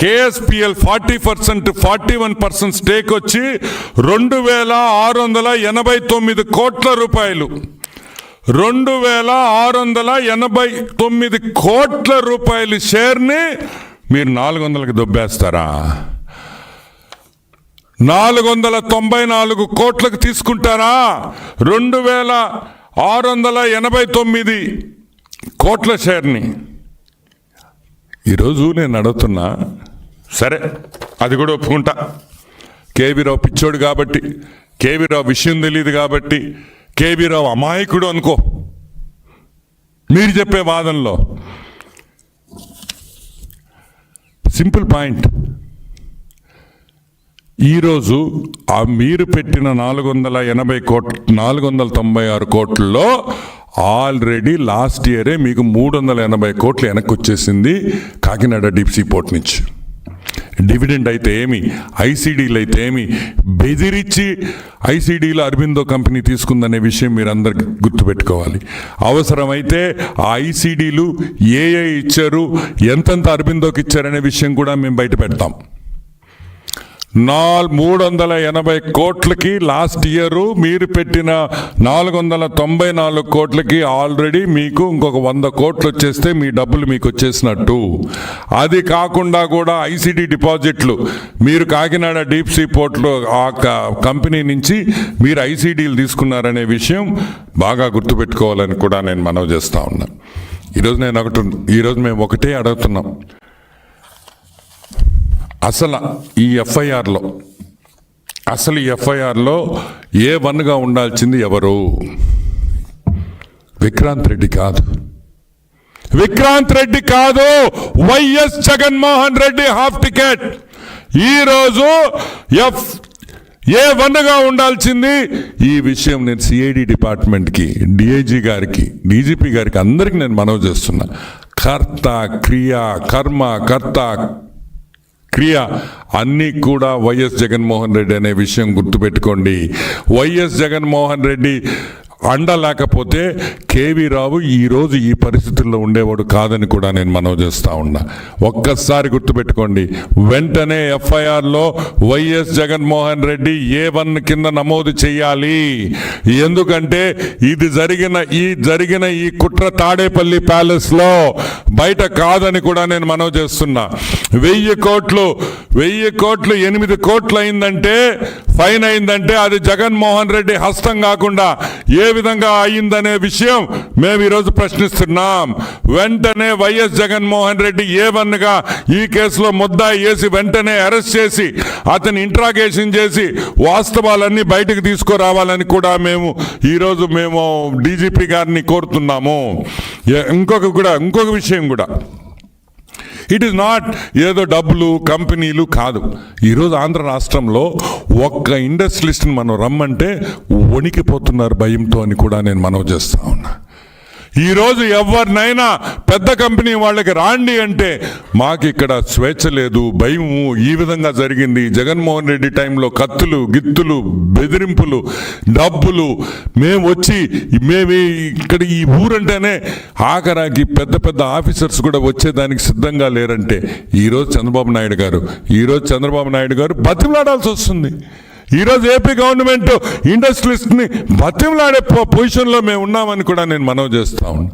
KSPL 40%, 41% stake వచ్చి 2,689 కోట్ల రూపాయలు, 2,689 కోట్ల రూపాయల షేర్ని మీరు 400కి దొబ్బేస్తారా? 494 కోట్లకు తీసుకుంటారా? 2,689 కోట్ల షేర్ని. ఈరోజు నేను అడుగుతున్నా, సరే అది కూడా ఒప్పుకుంటా, కేవీ రావు పిచ్చోడు కాబట్టి, కేవీ రావు విషయం తెలియదు కాబట్టి, కేవీ రావు అమాయకుడు అనుకో మీరు చెప్పే వాదనలో. సింపుల్ పాయింట్, ఈరోజు ఆ మీరు పెట్టిన 496 కోట్లలో ఆల్రెడీ లాస్ట్ ఇయరే మీకు 380 కోట్లు వెనక్కి వచ్చేసింది కాకినాడ డీప్ సీ పోర్ట్ నుంచి. డివిడెండ్ అయితే ఏమి, ఐసీడీలు అయితే ఏమి, బెదిరించి ఐసీడీలో అరబిందో కంపెనీ తీసుకుందనే విషయం మీరు అందరికి గుర్తుపెట్టుకోవాలి. అవసరమైతే ఆ ఐసీడీలు ఏ ఇచ్చారు, ఎంతెంత అరబిందోకి ఇచ్చారనే విషయం కూడా మేము బయట పెడతాం. 380 కోట్లకి లాస్ట్ ఇయర్ మీరు పెట్టిన 494 కోట్లకి ఆల్రెడీ మీకు ఇంకొక 100 కోట్లు వచ్చేస్తే మీ డబ్బులు మీకు వచ్చేసినట్టు. అది కాకుండా కూడా ఐసీడీ డిపాజిట్లు మీరు కాకినాడ డీప్ సీ పోర్ట్లో ఆ కంపెనీ నుంచి మీరు ఐసీడీలు తీసుకున్నారనే విషయం బాగా గుర్తుపెట్టుకోవాలని కూడా నేను మనవి చేస్తూ ఉన్నాను. ఈరోజు మేము ఒకటే అడుగుతున్నాం, అసలు ఈ ఎఫ్ఐఆర్లో A1గా ఉండాల్సింది ఎవరు? విక్రాంత్ రెడ్డి కాదు, YS Jaganmohan Reddy half ticket. ఈరోజు A1గా ఉండాల్సింది. ఈ విషయం నేను సిఐడి డిపార్ట్మెంట్కి, డిఐజీ గారికి, డీజీపీ గారికి అందరికీ నేను మనవి చేస్తున్నా. క్రియ అన్నీ కూడా వైఎస్ జగన్మోహన్ రెడ్డి అనే విషయం గుర్తుపెట్టుకోండి. వైఎస్ జగన్మోహన్ రెడ్డి అండ లేకపోతే కేవీ రావు ఈరోజు ఈ పరిస్థితుల్లో ఉండేవాడు కాదని కూడా నేను మనవి చేస్తూ ఉన్నా. ఒక్కసారి గుర్తుపెట్టుకోండి, వెంటనే ఎఫ్ఐఆర్లో వైఎస్ జగన్మోహన్ రెడ్డి A1 కింద నమోదు చేయాలి. ఎందుకంటే ఇది జరిగిన ఈ కుట్ర తాడేపల్లి ప్యాలెస్లో బయట కాదని కూడా నేను మనవి చేస్తున్నా. 1000 కోట్లు 8 కోట్లు అయిందంటే, ఫైన్ అయిందంటే అది జగన్మోహన్ రెడ్డి హస్తం కాకుండా ఏ విధంగా అయిందనే విషయం మేము ఈరోజు ప్రశ్నిస్తున్నాం. వెంటనే వైఎస్ జగన్మోహన్ రెడ్డి A1గా ఈ కేసులో ముద్దాయి వేసి వెంటనే అరెస్ట్ చేసి అతని ఇంట్రాగేషన్ చేసి వాస్తవాలన్నీ బయటకు తీసుకురావాలని కూడా ఈరోజు మేము డీజీపీ గారిని కోరుతున్నాము. ఇంకొక విషయం కూడా, ఇట్ ఈస్ నాట్ ఏదో డబ్బులు కంపెనీలు కాదు. ఈరోజు ఆంధ్ర రాష్ట్రంలో ఒక్క ఇండస్ట్రియలిస్ట్ని మనం రమ్మంటే వణికిపోతున్నారు భయంతో అని కూడా నేను మనవి చేస్తా ఉన్నా. ఈరోజు ఎవరినైనా పెద్ద కంపెనీ వాళ్ళకి రాండి అంటే మాకు ఇక్కడ స్వేచ్ఛ లేదు, భయము. ఈ విధంగా జరిగింది. జగన్మోహన్ రెడ్డి టైంలో కత్తులు, గిత్తులు, బెదిరింపులు, డబ్బులు. మేము ఇక్కడ ఈ ఊరంటేనే ఆఖరాకి పెద్ద ఆఫీసర్స్ కూడా వచ్చేదానికి సిద్ధంగా లేరంటే ఈరోజు చంద్రబాబు నాయుడు గారు బతిమలాడాల్సి వస్తుంది. ఈరోజు ఏపీ గవర్నమెంట్ ఇండస్ట్రియలిస్ట్ని బతిమలాడే పొజిషన్లో మేము ఉన్నామని కూడా నేను మనవి చేస్తా ఉన్నా.